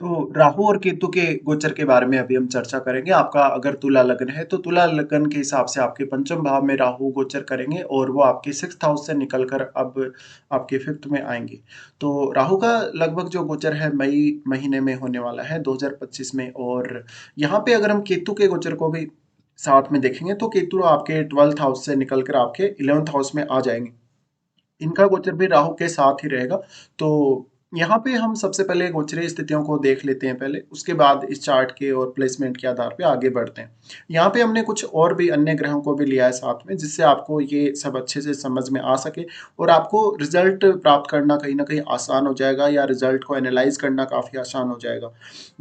तो राहु और केतु के गोचर के बारे में अभी हम चर्चा करेंगे। आपका अगर तुला लग्न है तो तुला लग्न के हिसाब से आपके पंचम भाव में राहु गोचर करेंगे और वो आपके सिक्स्थ हाउस से निकलकर अब आपके फिफ्थ में आएंगे। तो राहु का लगभग जो गोचर है मई महीने में होने वाला है 2025 में। और यहाँ पे अगर हम केतु के गोचर को भी साथ में देखेंगे तो केतु आपके ट्वेल्थ हाउस से निकलकर आपके इलेवंथ हाउस में आ जाएंगे। इनका गोचर भी राहु के साथ ही रहेगा। तो यहाँ पे हम सबसे पहले गोचरीय स्थितियों को देख लेते हैं पहले, उसके बाद इस चार्ट के और प्लेसमेंट के आधार पे आगे बढ़ते हैं। यहाँ पे हमने कुछ और भी अन्य ग्रहों को भी लिया है साथ में, जिससे आपको ये सब अच्छे से समझ में आ सके और आपको रिजल्ट प्राप्त करना कहीं ना कहीं आसान हो जाएगा, या रिजल्ट को एनालाइज करना काफी आसान हो जाएगा।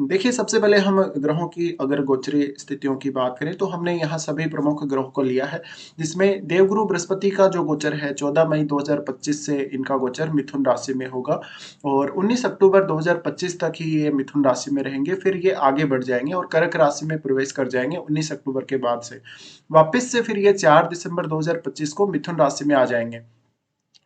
देखिए, सबसे पहले हम ग्रहों की अगर गोचरीय स्थितियों की बात करें तो हमने यहाँ सभी प्रमुख ग्रहों को लिया है, जिसमें देवगुरु बृहस्पति का जो गोचर है 14 मई 2025 से इनका गोचर मिथुन राशि में होगा और 19 अक्टूबर 2025 तक ही ये मिथुन राशि में रहेंगे। फिर ये आगे बढ़ जाएंगे और कर्क राशि में प्रवेश कर जाएंगे 19 अक्टूबर के बाद से। वापस से फिर ये 4 दिसंबर 2025 को मिथुन राशि में आ जाएंगे।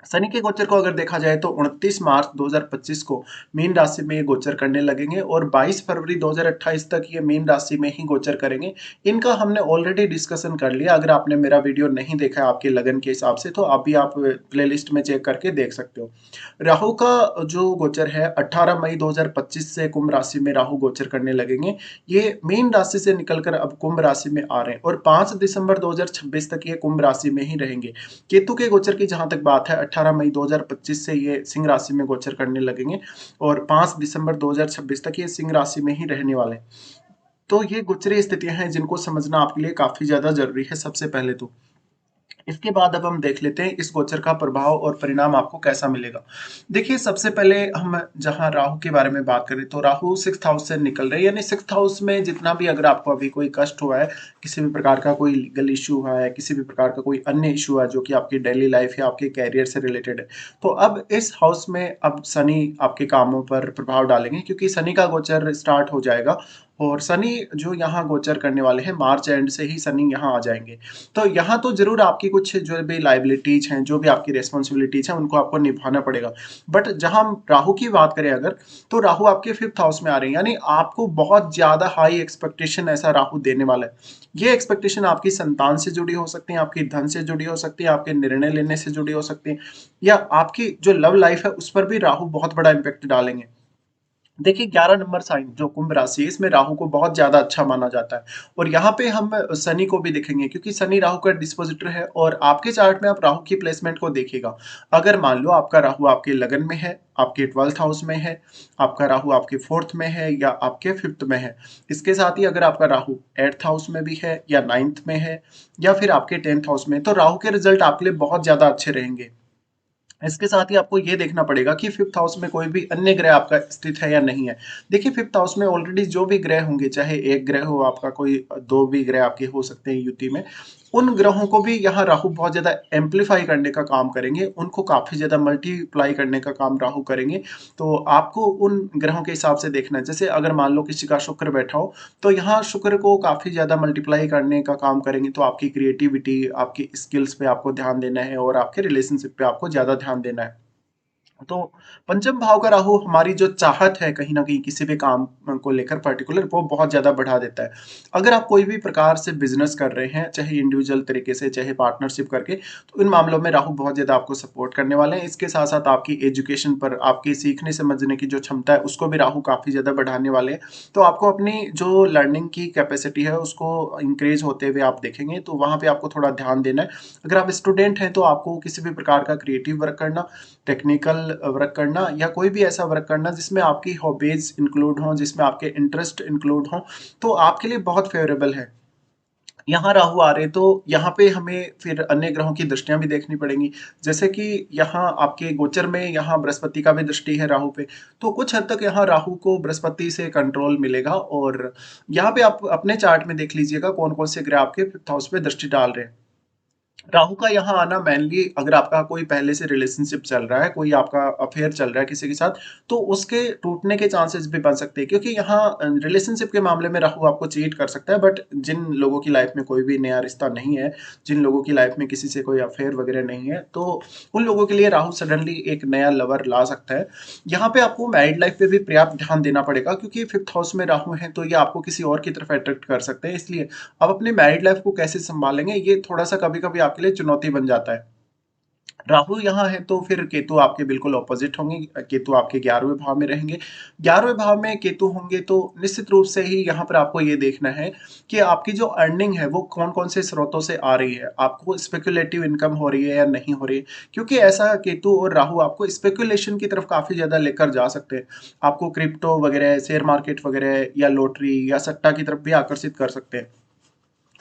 शनि के गोचर को अगर देखा जाए तो 29 मार्च 2025 को मीन राशि में ये गोचर करने लगेंगे और 22 फरवरी 2028 तक ये मीन राशि में ही गोचर करेंगे। इनका हमने ऑलरेडी डिस्कशन कर लिया। अगर आपने मेरा वीडियो नहीं देखा है आपके लगन के हिसाब से तो अभी आप प्लेलिस्ट में चेक करके देख सकते हो। राहु का जो गोचर है 18 मई 2025 से कुंभ राशि में राहु गोचर करने लगेंगे। ये मीन राशि से निकलकर अब कुंभ राशि में आ रहे हैं और 5 दिसंबर 2026 तक ये कुंभ राशि में ही रहेंगे। केतु के गोचर की जहां तक बात है 18 मई 2025 से ये सिंह राशि में गोचर करने लगेंगे और 5 दिसंबर 2026 तक ये सिंह राशि में ही रहने वाले हैं। तो ये गोचरीय स्थितियां हैं जिनको समझना आपके लिए काफी ज्यादा जरूरी है सबसे पहले तो। इसके बाद अब हम देख लेते हैं इस गोचर का प्रभाव और परिणाम आपको कैसा मिलेगा। देखिए, सबसे पहले हम जहां राहु के बारे में बात करें तो राहु सिक्स्थ हाउस से निकल रहे हैं, यानी सिक्स्थ हाउस में जितना भी अगर आपको अभी कोई कष्ट हुआ है, किसी भी प्रकार का कोई लीगल इशू हुआ है, किसी भी प्रकार का कोई अन्य इशू है जो कि आपकी डेली लाइफ या आपके कैरियर से रिलेटेड है, तो अब इस हाउस में अब शनि आपके कामों पर प्रभाव डालेंगे, क्योंकि शनि का गोचर स्टार्ट हो जाएगा और शनि जो यहाँ गोचर करने वाले हैं मार्च एंड से ही शनि यहाँ आ जाएंगे। तो यहाँ तो जरूर आपकी कुछ जो भी लाइबिलिटीज हैं, जो भी आपकी रेस्पॉन्सिबिलिटीज हैं, उनको आपको निभाना पड़ेगा। बट जहां हम राहु की बात करें अगर, तो राहु आपके फिफ्थ हाउस में आ रहे हैं, यानी आपको बहुत ज्यादा हाई एक्सपेक्टेशन ऐसा राहु देने वाला है। ये एक्सपेक्टेशन आपकी संतान से जुड़ी हो सकती है, आपकी धन से जुड़ी हो सकती है, आपके निर्णय लेने से जुड़ी हो सकती है, या आपकी जो लव लाइफ है उस पर भी राहु बहुत बड़ा इंपैक्ट डालेंगे। देखिए, 11 नंबर साइन जो कुंभ राशि है इसमें राहु को बहुत ज्यादा अच्छा माना जाता है। और यहाँ पे हम शनि को भी देखेंगे, क्योंकि शनि राहु का डिस्पोजिटर है और आपके चार्ट में आप राहु की प्लेसमेंट को देखिएगा। अगर मान लो आपका राहु आपके लगन में है, आपके ट्वेल्थ हाउस में है, आपका राहु आपके फोर्थ में है या आपके फिफ्थ में है, इसके साथ ही अगर आपका राहु एट्थ हाउस में भी है या नाइन्थ में है या फिर आपके टेंथ हाउस में, तो राहु के रिजल्ट आपके लिए बहुत ज्यादा अच्छे रहेंगे। इसके साथ ही आपको ये देखना पड़ेगा कि फिफ्थ हाउस में कोई भी अन्य ग्रह आपका स्थित है या नहीं है। देखिए, फिफ्थ हाउस में ऑलरेडी जो भी ग्रह होंगे, चाहे एक ग्रह हो आपका, कोई दो भी ग्रह आपके हो सकते हैं युति में, उन ग्रहों को भी यहाँ राहु बहुत ज्यादा एम्पलीफाई करने का काम करेंगे, उनको काफी ज्यादा मल्टीप्लाई करने का काम राहु करेंगे। तो आपको उन ग्रहों के हिसाब से देखना है। जैसे अगर मान लो किसी का शुक्र बैठा हो, तो यहाँ शुक्र को काफी ज्यादा मल्टीप्लाई करने का काम करेंगे, तो आपकी क्रिएटिविटी, आपकी स्किल्स पे आपको ध्यान देना है और आपके रिलेशनशिप पे आपको ज्यादा ध्यान देना है। तो पंचम भाव का राहु हमारी जो चाहत है कहीं ना कहीं किसी भी काम को लेकर पर्टिकुलर, वो बहुत ज्यादा बढ़ा देता है। अगर आप कोई भी प्रकार से बिजनेस कर रहे हैं, चाहे इंडिविजुअल तरीके से चाहे पार्टनरशिप करके, तो इन मामलों में राहु बहुत ज्यादा आपको सपोर्ट करने वाले हैं। इसके साथ साथ आपकी एजुकेशन पर, आपकी सीखने समझने की जो क्षमता है उसको भी राहु काफी ज्यादा बढ़ाने वाले हैं। तो आपको अपनी जो लर्निंग की कैपेसिटी है उसको इंक्रीज होते हुए आप देखेंगे, तो वहां पे आपको थोड़ा ध्यान देना है। अगर आप स्टूडेंट हैं तो आपको किसी भी प्रकार का क्रिएटिव वर्क करना, टेक्निकल वर्क करना, या कोई भी ऐसा वर्क करना जिसमें आपकी हॉबीज इंक्लूड हों, जिसमें आपके इंटरेस्ट इंक्लूड हों, तो आपके लिए बहुत फेवरेबल है। यहाँ राहु आ रहे तो यहाँ पे हमें फिर अन्य ग्रहों की दृष्टियां भी देखनी पड़ेंगी। जैसे कि यहाँ आपके गोचर में यहाँ बृहस्पति का भी दृष्टि है राहु पे, तो कुछ हद तक यहाँ राहु को बृहस्पति से कंट्रोल मिलेगा। और यहाँ पे आप अपने चार्ट में देख लीजिएगा कौन कौन से ग्रह आपके फिफ्थ हाउस पे दृष्टि डाल रहे हैं। राहु का यहाँ आना मेनली अगर आपका कोई पहले से रिलेशनशिप चल रहा है, कोई आपका अफेयर चल रहा है किसी के साथ, तो उसके टूटने के चांसेस भी बन सकते हैं क्योंकि यहाँ रिलेशनशिप के मामले में राहु आपको चीट कर सकता है। बट जिन लोगों की लाइफ में कोई भी नया रिश्ता नहीं है, जिन लोगों की लाइफ में किसी से कोई अफेयर वगैरह नहीं है, तो उन लोगों के लिए राहु सडनली एक नया लवर ला सकता है। यहाँ पे आपको मैरिड लाइफ पे भी पर्याप्त ध्यान देना पड़ेगा क्योंकि फिफ्थ हाउस में राहु है, तो ये आपको किसी और की तरफ अट्रैक्ट कर सकते हैं। इसलिए आप अपनी मैरिड लाइफ को कैसे संभालेंगे, ये थोड़ा-सा कभी-कभी आपके लिए चुनौती बन जाता है। राहु यहाँ है तो फिर केतु आपके बिल्कुल ऑपोजिट होंगे। केतु आपके 11वें भाव में रहेंगे। 11वें भाव में केतु होंगे तो निश्चित रूप से ही यहाँ पर आपको ये देखना है कि आपकी जो अर्निंग है वो कौन-कौन से स्रोतों से आ रही है। आपको स्पेक्युलेटिव इनकम हो रही है या नहीं हो रही है? क्योंकि ऐसा केतु और राहु आपको स्पेक्युलेशन की तरफ काफ़ी ज़्यादा लेकर जा सकते हैं। आपको क्रिप्टो वगैरह, शेयर मार्केट वगैरह या लॉटरी या सट्टा की तरफ भी आकर्षित कर सकते हैं।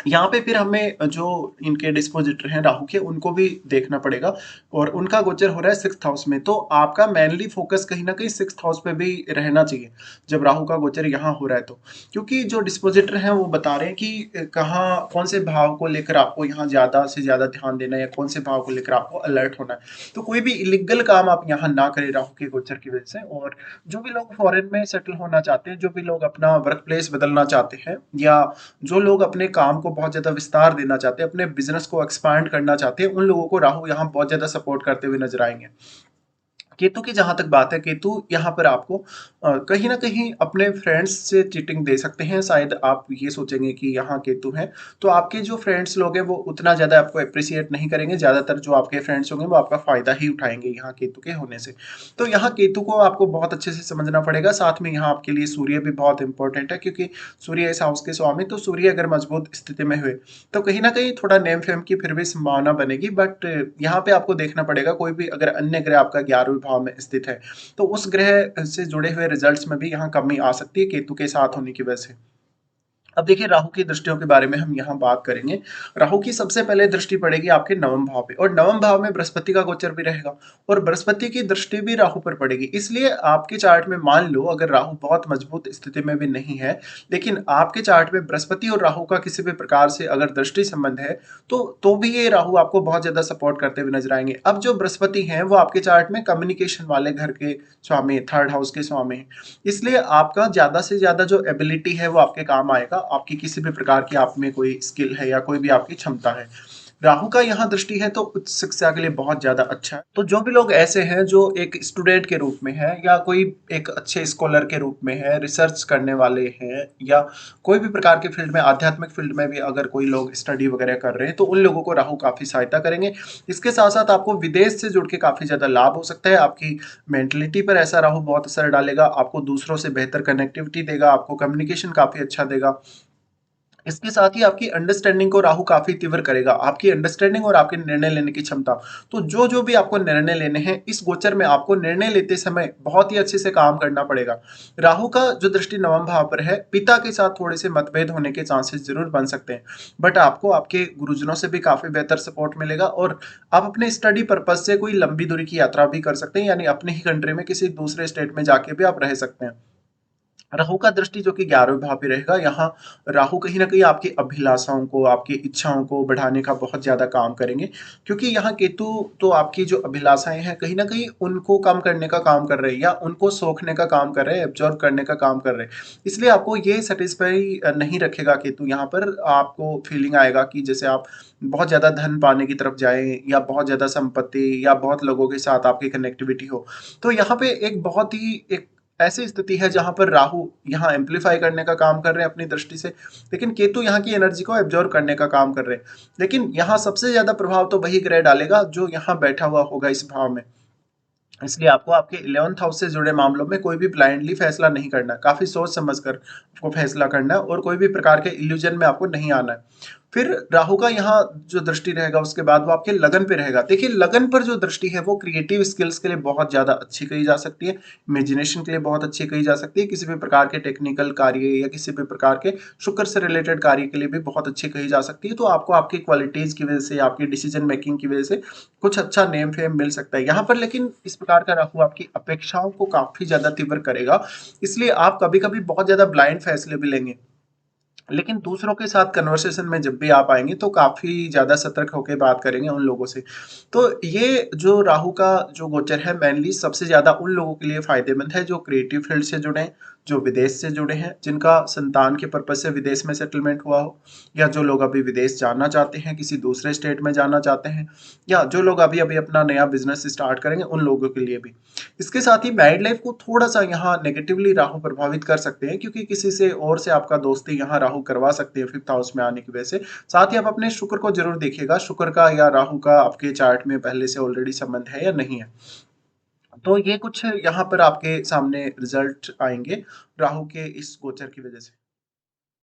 यहाँ पे फिर हमें जो इनके डिस्पोजिटर हैं राहु के, उनको भी देखना पड़ेगा और उनका गोचर हो रहा है सिक्स्थ हाउस में। तो आपका मेनली फोकस कहीं ना कहीं सिक्स्थ हाउस पे भी रहना चाहिए जब राहु का गोचर यहाँ हो रहा है तो, क्योंकि जो डिस्पोजिटर हैं वो बता रहे हैं कि कहाँ कौन से भाव को लेकर आपको यहाँ ज्यादा से ज्यादा ध्यान देना है या कौन से भाव को लेकर आपको अलर्ट होना है। तो कोई भी इलीगल काम आप यहाँ ना करें राहु के गोचर की वजह से। और जो भी लोग फॉरेन में सेटल होना चाहते हैं, जो भी लोग अपना वर्क प्लेस बदलना चाहते हैं, या जो लोग अपने काम को बहुत ज़्यादा विस्तार देना चाहते हैं, अपने बिजनेस को एक्सपांड करना चाहते हैं, उन लोगों को राहु यहाँ बहुत ज़्यादा सपोर्ट करते हुए नजर आएंगे। केतु की जहां तक बात है, केतु यहाँ पर आपको कहीं ना कहीं अपने फ्रेंड्स से चीटिंग दे सकते हैं। शायद आप ये सोचेंगे कि यहाँ केतु है तो आपके जो फ्रेंड्स लोग हैं वो उतना ज्यादा आपको अप्रिसिएट नहीं करेंगे। ज्यादातर जो आपके फ्रेंड्स होंगे वो आपका फायदा ही उठाएंगे यहाँ केतु के होने से। तो यहाँ केतु को आपको बहुत अच्छे से समझना पड़ेगा। साथ में यहाँ आपके लिए सूर्य भी बहुत इंपॉर्टेंट है क्योंकि सूर्य इस हाउस के स्वामी। तो सूर्य अगर मजबूत स्थिति में हुए तो कहीं ना कहीं थोड़ा नेम फेम की फिर भी संभावना बनेगी। बट यहाँ पे आपको देखना पड़ेगा कोई भी अगर अन्य ग्रह आपका 11वें भाव में स्थित है तो उस ग्रह से जुड़े हुए रिजल्ट्स में भी यहाँ कमी आ सकती है केतु के साथ होने की वजह से। अब देखिए राहु की दृष्टियों के बारे में हम यहाँ बात करेंगे। राहु की सबसे पहले दृष्टि पड़ेगी आपके नवम भाव पे और नवम भाव में बृहस्पति का गोचर भी रहेगा और बृहस्पति की दृष्टि भी राहु पर पड़ेगी। इसलिए आपके चार्ट में मान लो अगर राहु बहुत मजबूत स्थिति में भी नहीं है, लेकिन आपके चार्ट में बृहस्पति और राहु का किसी भी प्रकार से अगर दृष्टि संबंध है तो भी ये राहु आपको बहुत ज्यादा सपोर्ट करते हुए नजर आएंगे। अब जो बृहस्पति हैं वो आपके चार्ट में कम्युनिकेशन वाले घर के स्वामी, थर्ड हाउस के स्वामी हैं। इसलिए आपका ज्यादा से ज्यादा जो एबिलिटी है वो आपके काम आएगा। आपकी किसी भी प्रकार की आप में कोई स्किल है या कोई भी आपकी क्षमता है। राहु का यहाँ दृष्टि है तो उच्च शिक्षा के लिए बहुत ज्यादा अच्छा है। तो जो भी लोग ऐसे हैं जो एक स्टूडेंट के रूप में है या कोई एक अच्छे स्कॉलर के रूप में है, रिसर्च करने वाले हैं, या कोई भी प्रकार के फील्ड में, आध्यात्मिक फील्ड में भी अगर कोई लोग स्टडी वगैरह कर रहे हैं तो उन लोगों को राहु काफी सहायता करेंगे। इसके साथ साथ आपको विदेश से जुड़ के काफी ज्यादा लाभ हो सकता है। आपकी मेंटलिटी पर ऐसा राहु बहुत असर डालेगा, आपको दूसरों से बेहतर कनेक्टिविटी देगा, आपको कम्युनिकेशन काफी अच्छा देगा। इसके साथ ही आपकी अंडरस्टैंडिंग को राहु काफी तीव्र करेगा, आपकी अंडरस्टैंडिंग और आपके निर्णय लेने की क्षमता। तो जो जो भी आपको निर्णय लेने हैं इस गोचर में आपको निर्णय लेते समय बहुत ही अच्छे से काम करना पड़ेगा। राहु का जो दृष्टि नवम भाव पर है, पिता के साथ थोड़े से मतभेद होने के चांसेस जरूर बन सकते हैं, बट आपको आपके गुरुजनों से भी काफी बेहतर सपोर्ट मिलेगा और आप अपने स्टडी पर्पज से कोई लंबी दूरी की यात्रा भी कर सकते हैं, यानी अपने ही कंट्री में किसी दूसरे स्टेट में जाके भी आप रह सकते हैं। राहु का दृष्टि जो कि 11वें भाव पे रहेगा, यहाँ राहु कहीं ना कहीं आपकी अभिलाषाओं को, आपकी इच्छाओं को बढ़ाने का बहुत ज्यादा काम करेंगे क्योंकि यहाँ केतु तो आपकी जो अभिलाषाएं हैं कहीं ना कहीं उनको कम करने का काम कर रहे हैं या उनको सोखने का काम कर रहे हैं, एब्जॉर्ब करने का काम कर रहे हैं। इसलिए आपको ये सेटिस्फाई नहीं रखेगा केतु। यहाँ पर आपको फीलिंग आएगा कि जैसे आप बहुत ज्यादा धन पाने की तरफ जाएं या बहुत ज्यादा संपत्ति या बहुत लोगों के साथ आपकी कनेक्टिविटी हो। तो यहाँ पे एक बहुत ही एक ऐसी स्थिति है जहां पर राहु यहाँ एम्पलीफाई करने का काम कर रहे हैं अपनी दृष्टि से, लेकिन केतु यहाँ की एनर्जी को एब्जॉर्ब करने का काम कर रहे हैं। लेकिन यहाँ सबसे ज्यादा प्रभाव तो वही ग्रह डालेगा जो यहाँ बैठा हुआ होगा इस भाव में। इसलिए आपको आपके 11th हाउस से जुड़े मामलों में कोई भी ब्लाइंडली फैसला नहीं करना है, काफी सोच समझकर आपको फैसला करना है और कोई भी प्रकार के इल्यूजन में आपको नहीं आना है। फिर राहु का यहाँ जो दृष्टि रहेगा उसके बाद वो आपके लगन पे रहेगा। देखिए लगन पर जो दृष्टि है वो क्रिएटिव स्किल्स के लिए बहुत ज्यादा अच्छी कही जा सकती है, इमेजिनेशन के लिए बहुत अच्छी कही जा सकती है, किसी भी प्रकार के टेक्निकल कार्य या किसी भी प्रकार के शुक्र से रिलेटेड कार्य के लिए भी बहुत अच्छी कही जा सकती है। तो आपको आपकी क्वालिटीज की वजह से, आपकी डिसीजन मेकिंग की वजह से कुछ अच्छा नेम फेम मिल सकता है यहाँ पर। लेकिन इस प्रकार का राहु आपकी अपेक्षाओं को काफी ज्यादा तीव्र करेगा, इसलिए आप कभी कभी बहुत ज्यादा ब्लाइंड फैसले भी लेंगे। लेकिन दूसरों के साथ कन्वर्सेशन में जब भी आप आएँगे तो काफ़ी ज़्यादा सतर्क होके बात करेंगे उन लोगों से। तो ये जो राहु का जो गोचर है मेनली सबसे ज़्यादा उन लोगों के लिए फ़ायदेमंद है जो क्रिएटिव फ़ील्ड से जुड़े हैं, जो विदेश से जुड़े हैं, जिनका संतान के पर्पज़ से विदेश में सेटलमेंट हुआ हो, या जो लोग अभी विदेश जाना चाहते हैं, किसी दूसरे स्टेट में जाना चाहते हैं, या जो लोग अभी-अभी अपना नया बिज़नेस स्टार्ट करेंगे उन लोगों के लिए भी। इसके साथ ही मैरिड लाइफ को थोड़ा-सा यहाँ नेगेटिवली राहु प्रभावित कर सकते हैं, क्योंकि किसी से और से आपका दोस्ती यहाँ राहु करवा सकते हैं 5th हाउस में आने की वजह से। साथ ही आप अपने शुक्र को ज़रूर देखिएगा, शुक्र का या राहु का आपके चार्ट में पहले से ऑलरेडी संबंध है या नहीं है। तो ये कुछ यहाँ पर आपके सामने रिज़ल्ट आएँगे राहु के इस गोचर की वजह से।